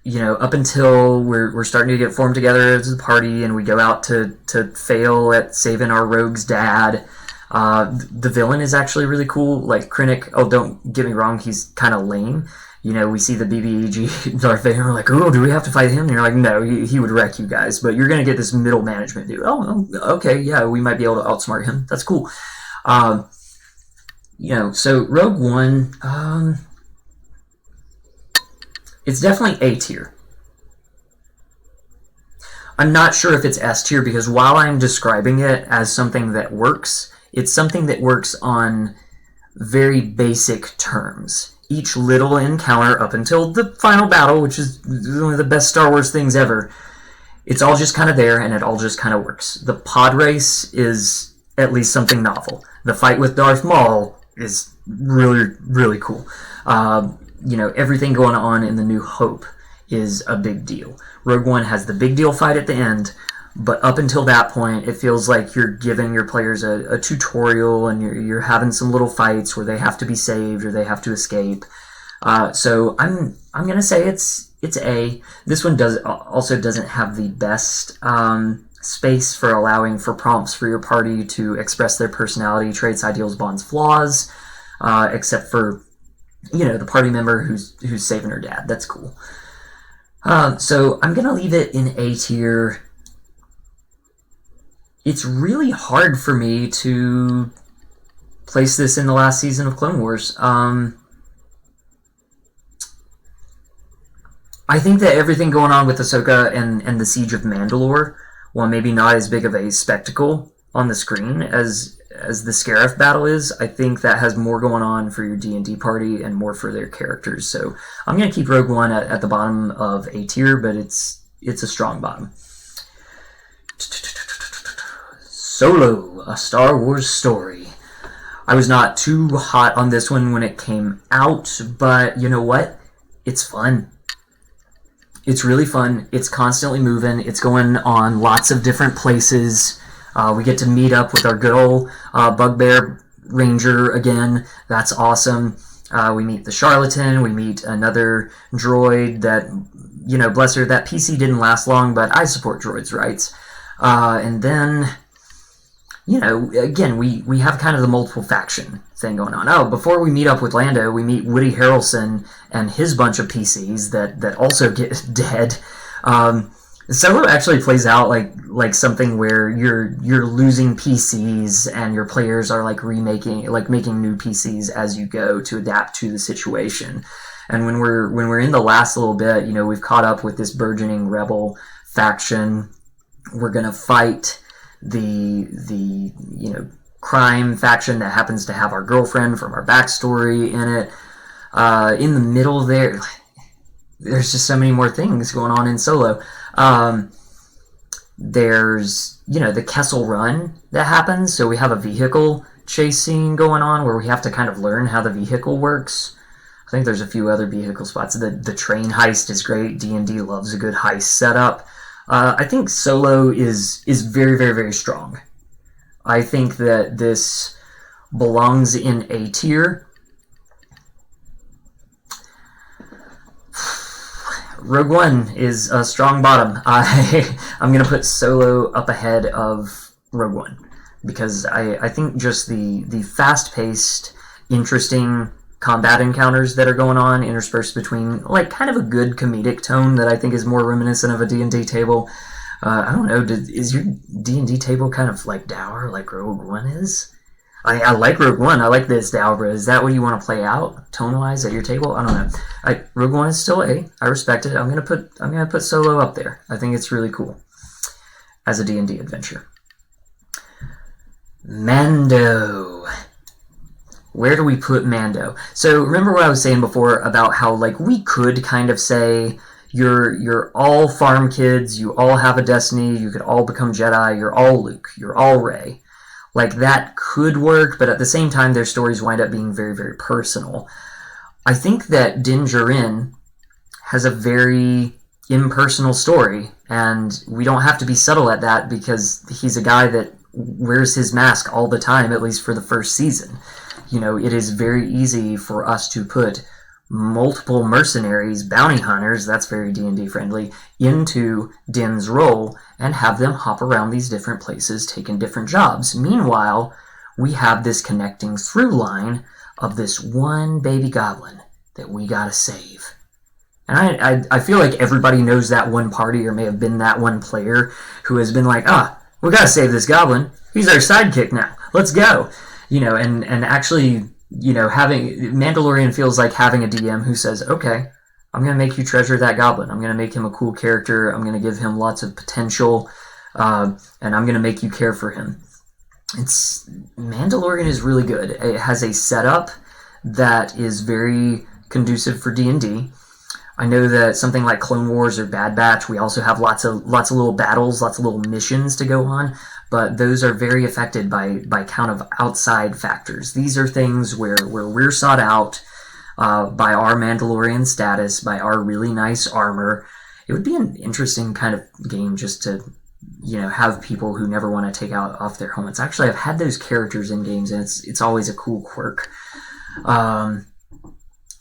up until we're starting to get formed together as a party and we go out to fail at saving our rogue's dad, the villain is actually really cool. Like Krennic, don't get me wrong, he's kind of lame. We see the BBEG Darth Vader, and we're like, do we have to fight him? And you're like, no, he would wreck you guys, but you're going to get this middle management dude. Oh, okay, yeah, we might be able to outsmart him. That's cool. So Rogue One, it's definitely A tier. I'm not sure if it's S tier, because while I'm describing it as something that works, it's something that works on very basic terms. Each little encounter up until the final battle, which is one of the best Star Wars things ever, it's all just kind of there, and it all just kind of works. The pod race is at least something novel. The fight with Darth Maul is really, really cool. Everything going on in The New Hope is a big deal. Rogue One has the big deal fight at the end, but up until that point, it feels like you're giving your players a tutorial, and you're having some little fights where they have to be saved or they have to escape. So I'm gonna say it's A. This one also doesn't have the best space for allowing for prompts for your party to express their personality, traits, ideals, bonds, flaws, except for the party member who's saving her dad. That's cool. So I'm gonna leave it in A tier. it's really hard for me to place this in the last season of Clone Wars. I think that everything going on with Ahsoka and the Siege of Mandalore, while maybe not as big of a spectacle on the screen as the Scarif battle is, I think that has more going on for your D&D party and more for their characters. So I'm going to keep Rogue One at the bottom of A tier, but it's a strong bottom. Solo, a Star Wars story. I was not too hot on this one when it came out, but you know what? It's fun. It's really fun. It's constantly moving. It's going on lots of different places. We get to meet up with our good old Bugbear Ranger again. That's awesome. We meet the Charlatan. We meet another droid that, you know, bless her, that PC didn't last long, but I support droids' rights. And then, you know, again, we have kind of the multiple faction thing going on. Oh, before we meet up with Lando, we meet Woody Harrelson and his bunch of PCs that also get dead. Solo actually plays out like something where you're losing PCs and your players are like making new PCs as you go to adapt to the situation. And when we're in the last little bit, you know, we've caught up with this burgeoning rebel faction. We're gonna fight the you know, crime faction that happens to have our girlfriend from our backstory in it. In the middle there's just so many more things going on in Solo. There's, you know, the Kessel Run that happens, so we have a vehicle chase scene going on where we have to kind of learn how the vehicle works. I think there's a few other vehicle spots. The train heist is great. D&D loves a good heist setup. I think Solo is very, very, very strong. I think that this belongs in A tier. Rogue One is a strong bottom. I'm going to put Solo up ahead of Rogue One because I think just the fast-paced, interesting combat encounters that are going on interspersed between like kind of a good comedic tone that I think is more reminiscent of a D&D table. I don't know, is your D&D table kind of like dour like Rogue One is? I like Rogue One. I like this dour, but is that what you want to play out tone-wise at your table? I don't know. Rogue One is still A. I respect it. I'm gonna put Solo up there. I think it's really cool as a D&D adventure. Mando. Where do we put Mando? So remember what I was saying before about how like we could kind of say you're all farm kids, you all have a destiny, you could all become Jedi, you're all Luke, you're all Rey. Like that could work, but at the same time their stories wind up being very, very personal. I think that Din Djarin has a very impersonal story, and we don't have to be subtle at that because he's a guy that wears his mask all the time, at least for the first season. You know, it is very easy for us to put multiple mercenaries, bounty hunters, that's very D&D friendly, into Din's role and have them hop around these different places taking different jobs. Meanwhile, we have this connecting through line of this one baby goblin that we gotta save. And I feel like everybody knows that one party or may have been that one player who has been like, we gotta save this goblin. He's our sidekick now. Let's go. You know, and actually, you know, having Mandalorian feels like having a DM who says, okay, I'm going to make you treasure that goblin. I'm going to make him a cool character. I'm going to give him lots of potential, and I'm going to make you care for him. Mandalorian is really good. It has a setup that is very conducive for D&D. I know that something like Clone Wars or Bad Batch, we also have lots of little battles, lots of little missions to go on, but those are very affected by count of outside factors. These are things where we're sought out by our Mandalorian status, by our really nice armor. It would be an interesting kind of game just to, you know, have people who never want to take off their helmets. Actually, I've had those characters in games, and it's always a cool quirk.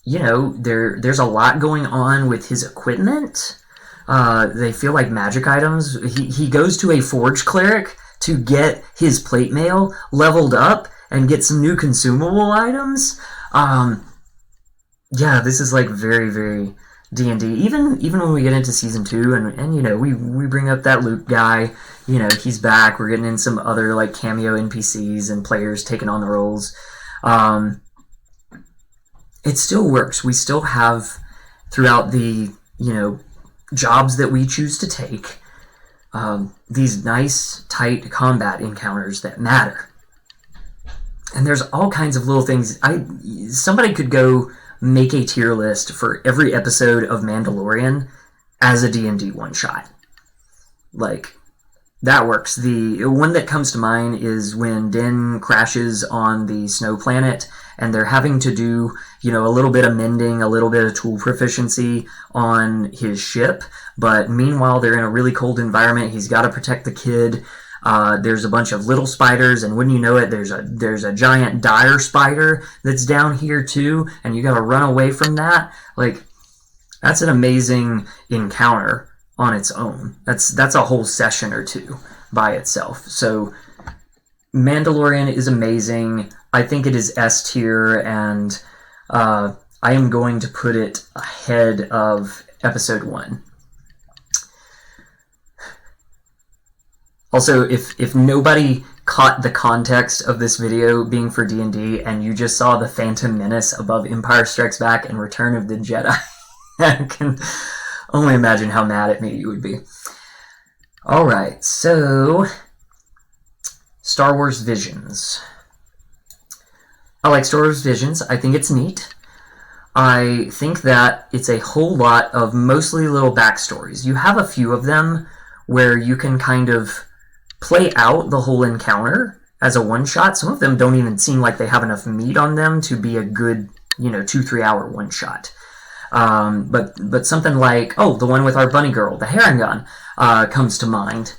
You know, there's a lot going on with his equipment. They feel like magic items. He goes to a forge cleric to get his plate mail leveled up and get some new consumable items. Yeah, this is like very, very D&D, even when we get into season 2, and you know, we bring up that Luke guy, you know, he's back. We're getting in some other like cameo NPCs and players taking on the roles. It still works. We still have, throughout the, you know, jobs that we choose to take, these nice, tight combat encounters that matter. And there's all kinds of little things. Somebody could go make a tier list for every episode of Mandalorian as a D&D one-shot. Like, that works. The one that comes to mind is when Din crashes on the snow planet, and they're having to do, you know, a little bit of mending, a little bit of tool proficiency on his ship, but meanwhile they're in a really cold environment. He's got to protect the kid. There's a bunch of little spiders, and wouldn't you know it, there's a giant dire spider that's down here too, and you got to run away from that. Like, that's an amazing encounter on its own. That's a whole session or two by itself. So Mandalorian is amazing. I think it is S tier, and I am going to put it ahead of episode 1. Also, if nobody caught the context of this video being for D&D and you just saw the Phantom Menace above Empire Strikes Back and Return of the Jedi, I can only imagine how mad at me you would be. Alright, so Star Wars Visions. I like Star Wars Visions. I think it's neat. I think that it's a whole lot of mostly little backstories. You have a few of them where you can kind of play out the whole encounter as a one-shot. Some of them don't even seem like they have enough meat on them to be a good, 2-3 hour one-shot. But something like, the one with our bunny girl, the Harangon, comes to mind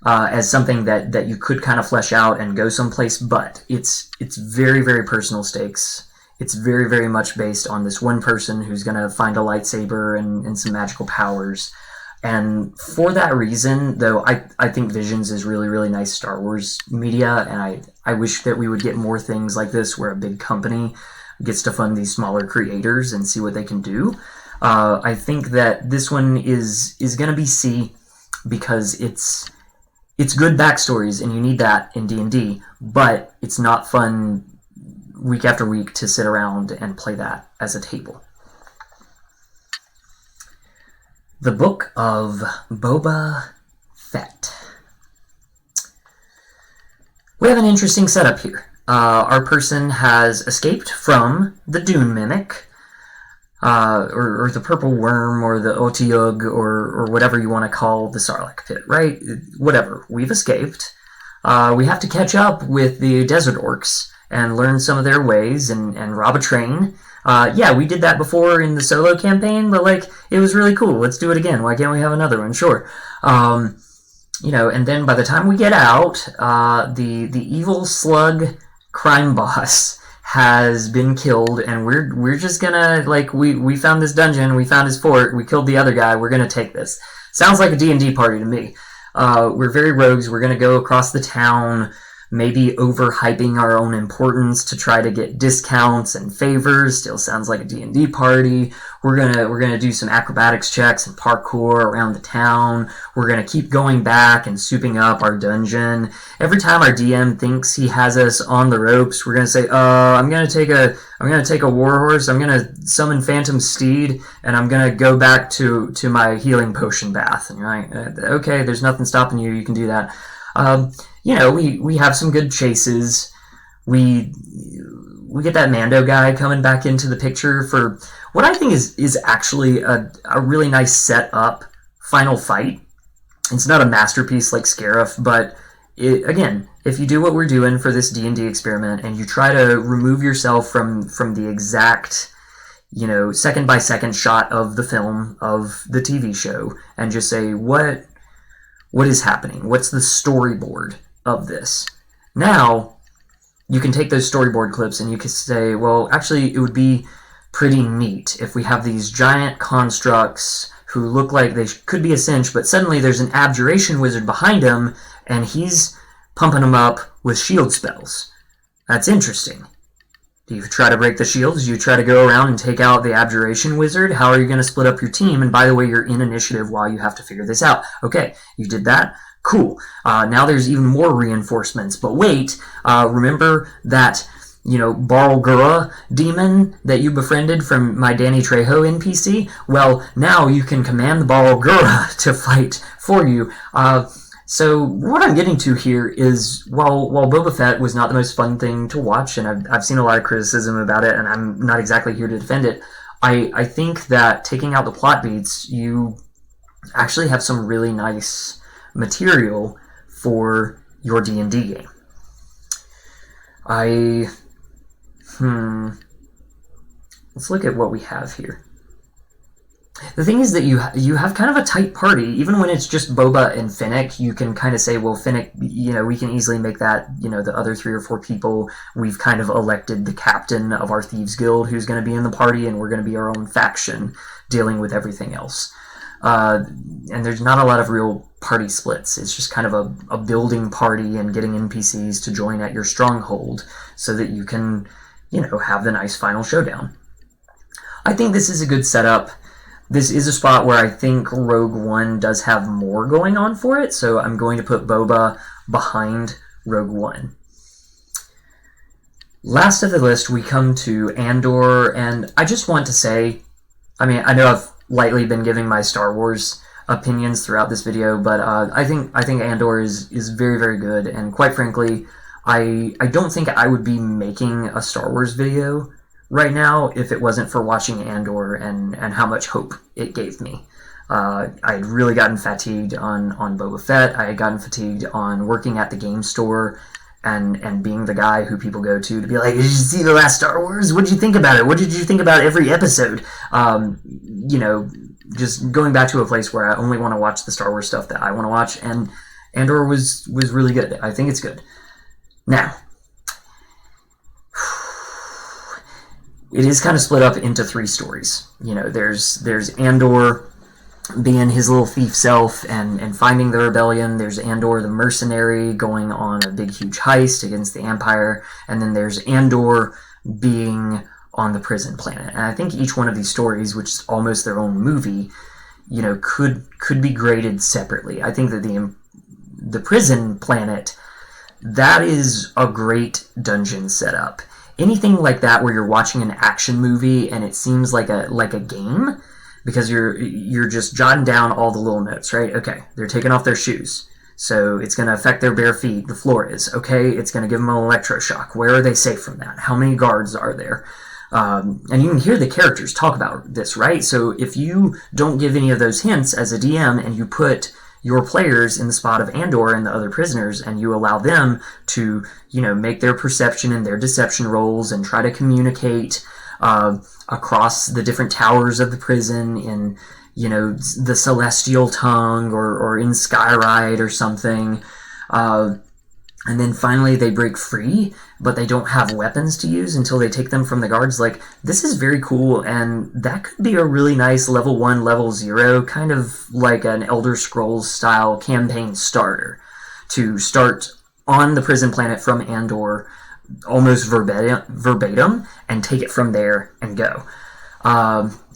as something that you could kind of flesh out and go someplace, but it's very, very personal stakes. It's very, very much based on this one person who's going to find a lightsaber and some magical powers. And for that reason, though, I think Visions is really, really nice Star Wars media, and I wish that we would get more things like this where a big company gets to fund these smaller creators and see what they can do. I think that this one is going to be C because it's good backstories, and you need that in D&D, but it's not fun week after week to sit around and play that as a table. The Book of Boba Fett. We have an interesting setup here. Our person has escaped from the Dune Mimic, or the Purple Worm, or the Otyugh, or whatever you want to call the Sarlacc Pit, right? Whatever. We've escaped. We have to catch up with the Desert Orcs and learn some of their ways and rob a train. Yeah, we did that before in the solo campaign, but it was really cool. Let's do it again. Why can't we have another one? Sure. And then by the time we get out, the evil slug crime boss has been killed, and we're just gonna, we found this dungeon, we found his fort, we killed the other guy, we're gonna take this. Sounds like a D&D party to me. We're very rogues, we're gonna go across the town, maybe overhyping our own importance to try to get discounts and favors. Still sounds like a D&D party. We're gonna do some acrobatics checks and parkour around the town. We're gonna keep going back and souping up our dungeon. Every time our DM thinks he has us on the ropes, we're gonna say, I'm gonna take a warhorse. I'm gonna summon Phantom Steed, and I'm gonna go back to my healing potion bath. And you're like, okay, there's nothing stopping you. You can do that. We have some good chases. We get that Mando guy coming back into the picture for what I think is actually a really nice set-up final fight. It's not a masterpiece like Scarif, but again, if you do what we're doing for this D&D experiment and you try to remove yourself from the exact, second-by-second shot of the film, of the TV show, and just say, what is happening? What's the storyboard of this? Now, you can take those storyboard clips and you can say, well, actually, it would be pretty neat if we have these giant constructs who look like they could be a cinch, but suddenly there's an abjuration wizard behind him, and he's pumping them up with shield spells. That's interesting. Do you try to break the shields? Do you try to go around and take out the Abjuration Wizard? How are you going to split up your team? And by the way, you're in initiative while you have to figure this out. Okay, you did that. Cool. Now there's even more reinforcements. But wait, remember that, Barl Gura demon that you befriended from my Danny Trejo NPC? Well, now you can command the Barl Gura to fight for you. So what I'm getting to here is, while Boba Fett was not the most fun thing to watch, and I've seen a lot of criticism about it, and I'm not exactly here to defend it, I think that taking out the plot beats, you actually have some really nice material for your D&D game. Let's look at what we have here. The thing is that you have kind of a tight party. Even when it's just Boba and Fennec, you can kind of say, well, Fennec, we can easily make that, the other 3 or 4 people, we've kind of elected the captain of our Thieves Guild who's going to be in the party, and we're going to be our own faction dealing with everything else. And there's not a lot of real party splits. It's just kind of a building party and getting NPCs to join at your stronghold so that you can, have the nice final showdown. I think this is a good setup. This is a spot where I think Rogue One does have more going on for it, so I'm going to put Boba behind Rogue One. Last of the list, we come to Andor, and I just want to say, I know I've lightly been giving my Star Wars opinions throughout this video, but I think Andor is very, very good, and quite frankly, I don't think I would be making a Star Wars video right now if it wasn't for watching Andor and how much hope it gave me. I had really gotten fatigued on Boba Fett. I had gotten fatigued on working at the game store and being the guy who people go to be like, did you see the last Star Wars? What did you think about it? What did you think about every episode? Just going back to a place where I only want to watch the Star Wars stuff that I want to watch, and Andor was really good. I think it's good. Now, it is kind of split up into 3 stories. There's Andor being his little thief self and finding the rebellion. There's Andor the mercenary going on a big, huge heist against the Empire. And then there's Andor being on the prison planet. And I think each one of these stories, which is almost their own movie, could be graded separately. I think that the prison planet, that is a great dungeon setup. Anything like that where you're watching an action movie and it seems like a game, because you're just jotting down all the little notes, right? Okay, they're taking off their shoes, so it's going to affect their bare feet. The floor is. Okay, it's going to give them an electroshock. Where are they safe from that? How many guards are there? And you can hear the characters talk about this, right? So if you don't give any of those hints as a DM and you put your players in the spot of Andor and the other prisoners, and you allow them to, make their perception and their deception rolls and try to communicate across the different towers of the prison in, the Celestial Tongue or in Skyride or something. And then finally they break free, but they don't have weapons to use until they take them from the guards. Like, this is very cool, and that could be a really nice level 1, level 0, kind of like an Elder Scrolls style campaign starter to start on the prison planet from Andor almost verbatim and take it from there and go.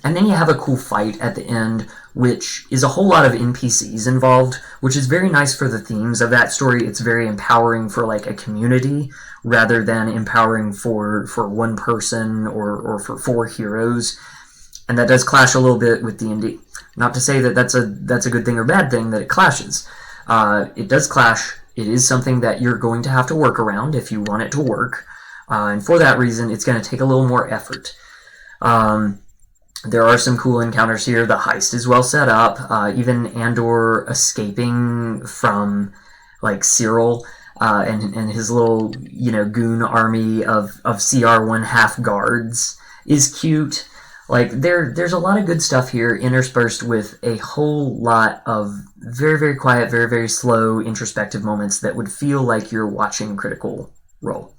And then you have a cool fight at the end, which is a whole lot of NPCs involved, which is very nice for the themes of that story. It's very empowering for like a community rather than empowering for one person or for 4 heroes. And that does clash a little bit with D&D. Not to say that that's a good thing or bad thing that it clashes. It does clash. It is something that you're going to have to work around if you want it to work. And for that reason, it's going to take a little more effort. There are some cool encounters here. The heist is well set up. Even Andor escaping from like Cyril and his little goon army of CR1 half guards is cute. Like there's a lot of good stuff here interspersed with a whole lot of very, very quiet, very, very slow introspective moments that would feel like you're watching Critical Role.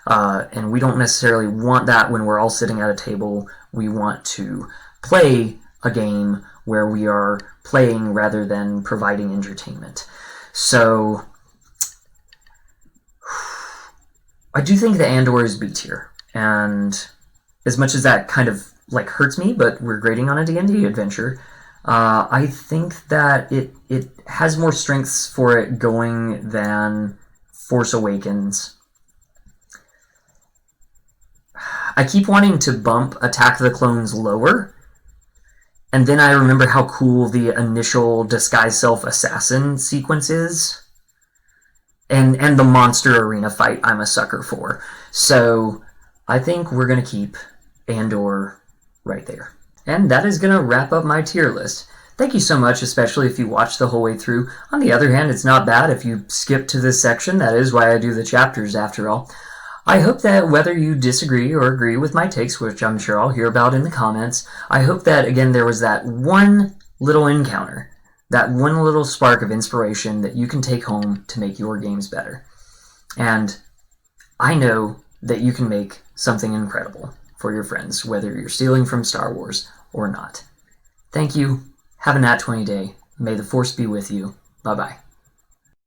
And we don't necessarily want that when we're all sitting at a table. We want to play a game where we are playing rather than providing entertainment. So I do think that Andor is B tier. And as much as that kind of like hurts me, but we're grading on a D&D adventure, I think that it has more strengths for it going than Force Awakens. I keep wanting to bump Attack of the Clones lower, and then I remember how cool the initial Disguise Self Assassin sequence is. And the monster arena fight I'm a sucker for. So I think we're going to keep Andor right there. And that is going to wrap up my tier list. Thank you so much, especially if you watched the whole way through. On the other hand, it's not bad if you skip to this section. That is why I do the chapters, after all. I hope that whether you disagree or agree with my takes, which I'm sure I'll hear about in the comments, I hope that, again, there was that one little encounter, that one little spark of inspiration that you can take home to make your games better. And I know that you can make something incredible for your friends, whether you're stealing from Star Wars or not. Thank you. Have a Nat 20 day. May the Force be with you. Bye-bye.